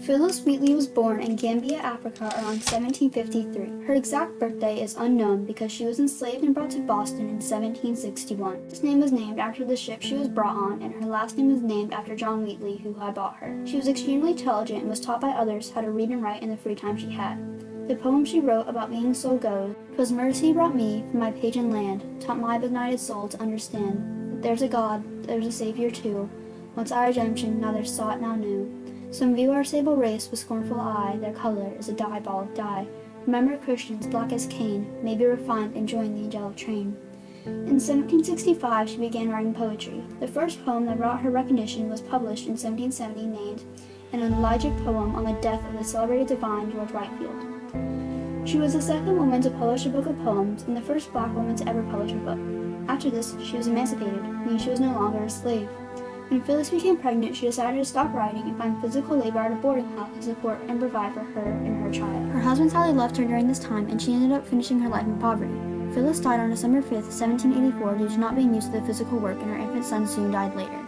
Phyllis Wheatley was born in Gambia, Africa around 1753. Her exact birthday is unknown because she was enslaved and brought to Boston in 1761. This name was named after the ship she was brought on, and her last name was named after John Wheatley, who had bought her. She was extremely intelligent and was taught by others how to read and write in the free time she had. The poem she wrote about being soul goes, "'Twas mercy brought me from my pagan land, taught my benighted soul to understand that there's a God, there's a Savior too. Once our redemption, now they're sought, now new. Some view our sable race with scornful eye, their color is a dye ball of dye. Remember Christians, black as Cain, may be refined and join the angelic train." In 1765, she began writing poetry. The first poem that brought her recognition was published in 1770, named an elegiac poem on the death of the celebrated divine George Whitefield. She was the second woman to publish a book of poems and the first black woman to ever publish a book. After this, she was emancipated, meaning she was no longer a slave. When Phyllis became pregnant, she decided to stop writing and find physical labor at a boarding house to support and provide for her and her child. Her husband sadly left her during this time, and she ended up finishing her life in poverty. Phyllis died on December 5, 1784 due to not being used to the physical work, and her infant son soon died later.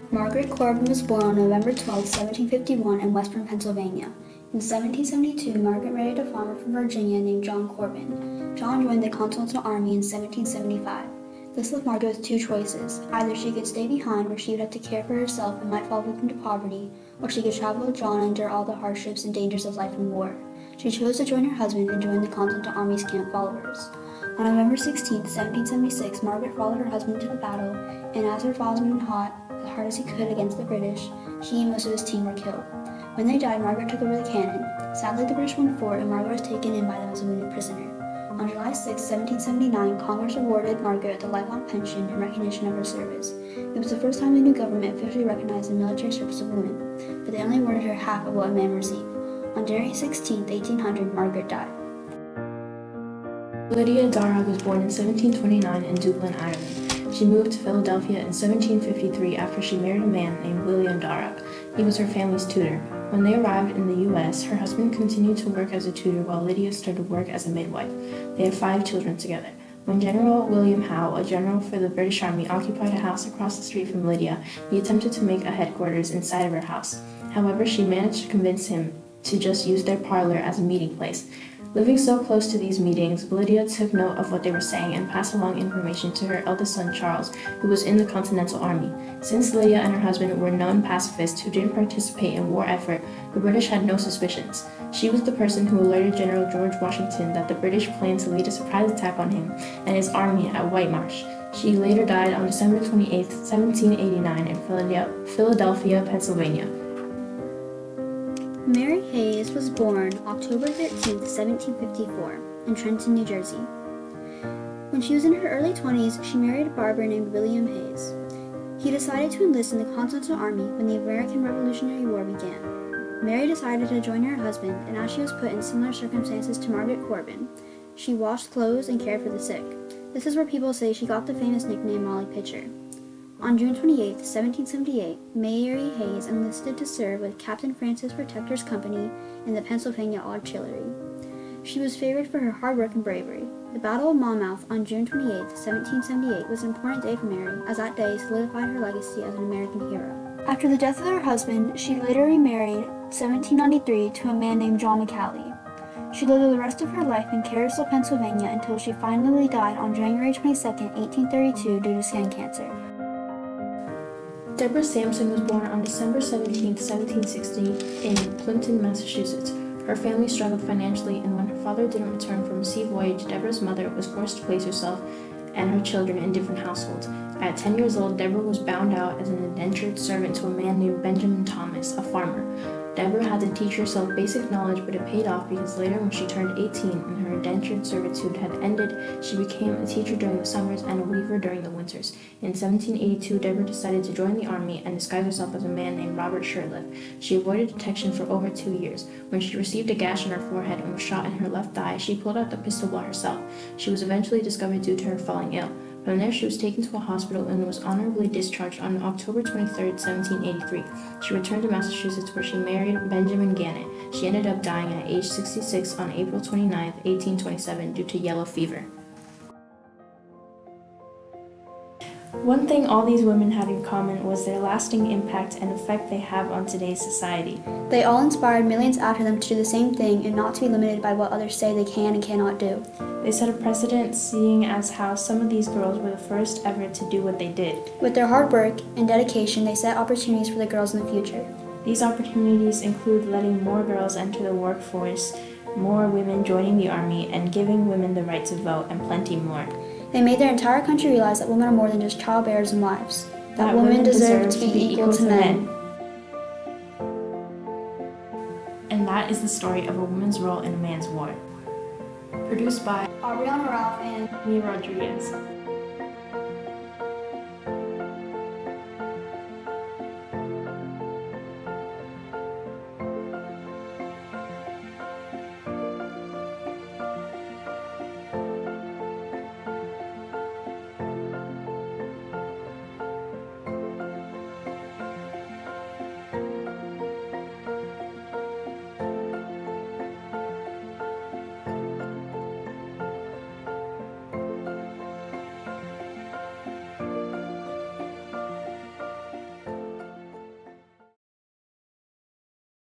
Margaret Corbin was born on November 12, 1751 in Western Pennsylvania. In 1772, Margaret married a farmer from Virginia named John Corbin. John joined the Continental Army in 1775. This left Margaret with two choices. Either she could stay behind, where she would have to care for herself and might fall victim to poverty, or she could travel with John and endure all the hardships and dangers of life in war. She chose to join her husband and join the Continental Army's camp followers. On November 16, 1776, Margaret followed her husband to the battle, and as her father fought as hard as he could against the British, she and most of his team were killed. When they died, Margaret took over the cannon. Sadly, the British won forward, and Margaret was taken in by them as a wounded prisoner. On July 6, 1779, Congress awarded Margaret the lifelong pension in recognition of her service. It was the first time the new government officially recognized the military service of women, but they only awarded her half of what a man received. On January 16, 1800, Margaret died. Lydia Darragh was born in 1729 in Dublin, Ireland. She moved to Philadelphia in 1753 after she married a man named William Darragh. He was her family's tutor. When they arrived in the U.S., her husband continued to work as a tutor while Lydia started work as a midwife. They had 5 children together. When General William Howe, a general for the British Army, occupied a house across the street from Lydia, he attempted to make a headquarters inside of her house. However, she managed to convince him to just use their parlor as a meeting place. Living so close to these meetings, Lydia took note of what they were saying and passed along information to her eldest son Charles, who was in the Continental Army. Since Lydia and her husband were known pacifists who didn't participate in war effort, the British had no suspicions. She was the person who alerted General George Washington that the British planned to lead a surprise attack on him and his army at White Marsh. She later died on December 28, 1789 in Philadelphia, Pennsylvania. Mary Hayes was born October 13, 1754, in Trenton, New Jersey. When she was in her early 20s, she married a barber named William Hayes. He decided to enlist in the Continental Army when the American Revolutionary War began. Mary decided to join her husband, and as she was put in similar circumstances to Margaret Corbin, she washed clothes and cared for the sick. This is where people say she got the famous nickname Molly Pitcher. On June 28, 1778, Mary Hayes enlisted to serve with Captain Francis Protector's company in the Pennsylvania Artillery. She was favored for her hard work and bravery. The Battle of Monmouth on June 28, 1778 was an important day for Mary, as that day solidified her legacy as an American hero. After the death of her husband, she later remarried 1793 to a man named John McCallie. She lived the rest of her life in Carrollsville, Pennsylvania until she finally died on January 22, 1832 due to skin cancer. Deborah Sampson was born on December 17, 1760 in Clinton, Massachusetts. Her family struggled financially, and when her father didn't return from a sea voyage, Deborah's mother was forced to place herself and her children in different households. At 10 years old, Deborah was bound out as an indentured servant to a man named Benjamin Thomas, a farmer. Deborah had to teach herself basic knowledge, but it paid off because later when she turned 18 and her indentured servitude had ended, she became a teacher during the summers and a weaver during the winters. In 1782, Deborah decided to join the army and disguise herself as a man named Robert Shirley. She avoided detection for over 2 years. When she received a gash in her forehead and was shot in her left thigh, she pulled out the pistol by herself. She was eventually discovered due to her falling ill. From there, she was taken to a hospital and was honorably discharged on October 23, 1783. She returned to Massachusetts, where she married Benjamin Gannett. She ended up dying at age 66 on April 29, 1827, due to yellow fever. One thing all these women had in common was their lasting impact and effect they have on today's society. They all inspired millions after them to do the same thing and not to be limited by what others say they can and cannot do. They set a precedent, seeing as how some of these girls were the first ever to do what they did. With their hard work and dedication, they set opportunities for the girls in the future. These opportunities include letting more girls enter the workforce, more women joining the army, and giving women the right to vote, and plenty more. They made their entire country realize that women are more than just childbearers and wives. That women deserve to be equal to men. And that is the story of a woman's role in a man's war. Produced by Ariana Ralph and Mia Rodriguez.